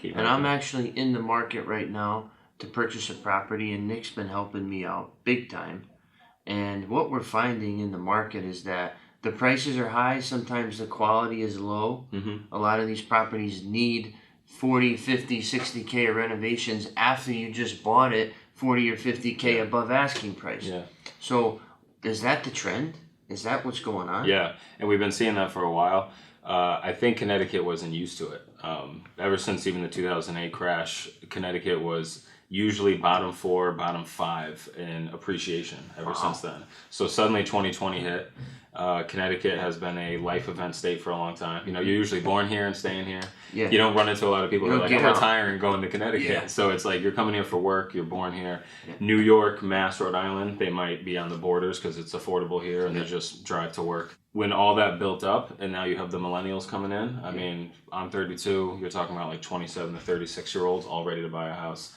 And I'm actually in the market right now to purchase a property, and Nick's been helping me out big time. And what we're finding in the market is that the prices are high, sometimes the quality is low. A lot of these properties need 40, 50, 60K of renovations after you just bought it 40 or 50K above asking price. Yeah. So is that the trend? Is that what's going on? Yeah, and we've been seeing that for a while. I think Connecticut wasn't used to it. Ever since even the 2008 crash, Connecticut was usually bottom 4, bottom 5 in appreciation ever since then. So suddenly 2020 hit. Connecticut has been a life event state for a long time. You know, you're usually born here and staying here. Yeah. You don't run into a lot of people who are like, I'm out. retiring, going to Connecticut. Yeah. So it's like you're coming here for work, you're born here. New York, Mass, Rhode Island, they might be on the borders because it's affordable here and they just drive to work. When all that built up and now you have the millennials coming in, I mean, I'm 32, you're talking about like 27 to 36-year-olds all ready to buy a house.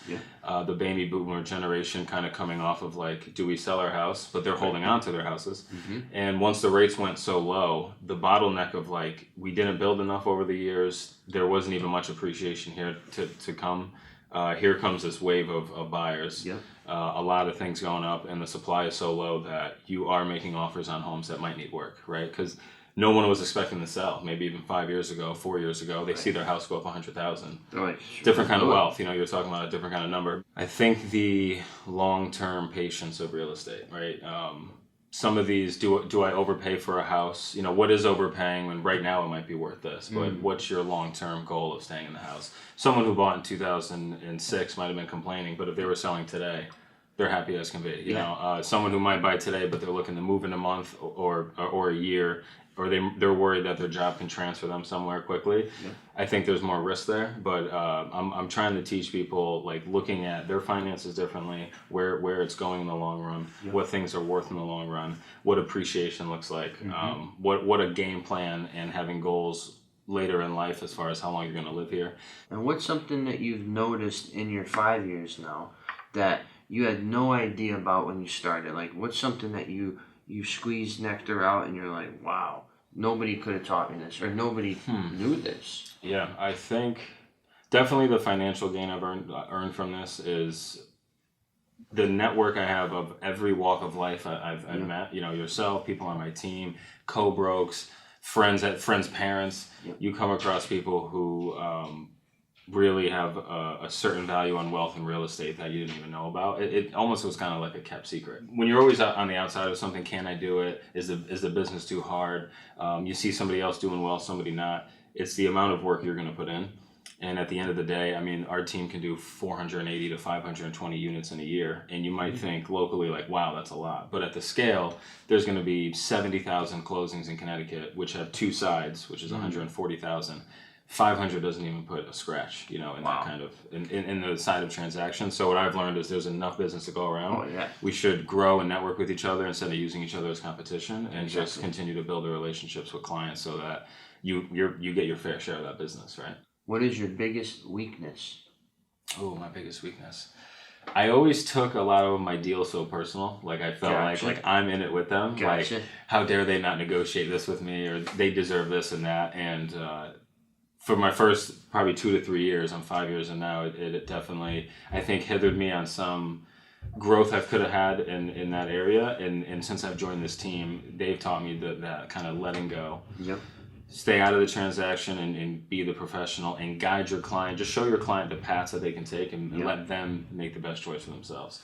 The baby boomer generation kind of coming off of like, do we sell our house? But they're holding on to their houses. And once the rates went so low, the bottleneck of like, we didn't build enough over the years, there wasn't even much appreciation here to come. Here comes this wave of buyers. A lot of things going up, and the supply is so low that you are making offers on homes that might need work, right? Because no one was expecting to sell. Maybe even 5 years ago, 4 years ago, they see their house go up 100,000. Different kind of wealth. You know, you're talking about a different kind of number. I think the long-term patience of real estate, right? Some of these, do I overpay for a house? You know, what is overpaying when right now it might be worth this? But what's your long-term goal of staying in the house? Someone who bought in 2006 might have been complaining, but if they were selling today, they're happy as can be. You know, someone who might buy today, but they're looking to move in a month or a year, or they're worried that their job can transfer them somewhere quickly. I think there's more risk there, but I'm trying to teach people like looking at their finances differently, where it's going in the long run, what things are worth in the long run, what appreciation looks like, what a game plan and having goals later in life as far as how long you're going to live here. And what's something that you've noticed in your 5 years now that you had no idea about when you started? Like, what's something that you squeezed nectar out and you're like, wow, nobody could have taught me this, or nobody knew this? Yeah, I think definitely the financial gain I've earned from this is the network I have of every walk of life I've met. You know, yourself, people on my team, co-brokes, friends' parents. You come across people who really have a certain value on wealth and real estate that you didn't even know about. It almost was kind of like a kept secret. When you're always on the outside of something, can I do it? Is the business too hard? You see somebody else doing well, somebody not. It's the amount of work you're going to put in. And at the end of the day, I mean, our team can do 480 to 520 units in a year. And you might think locally like, wow, that's a lot. But at the scale, there's going to be 70,000 closings in Connecticut, which have two sides, which is 140,000. 500 doesn't even put a scratch, you know, in that kind of, in the side of transactions. So what I've learned is there's enough business to go around. We should grow and network with each other instead of using each other as competition, and just continue to build the relationships with clients so that you get your fair share of that business, right? What is your biggest weakness? Oh, my biggest weakness. I always took a lot of my deals so personal. Like I felt like I'm in it with them. Like, how dare they not negotiate this with me, or they deserve this and that. And for my first probably 2 to 3 years, I'm 5 years in now, it definitely, I think, hindered me on some growth I could have had in that area. And since I've joined this team, they've taught me that kind of letting go. Stay out of the transaction and be the professional and guide your client. Just show your client the paths that they can take and let them make the best choice for themselves.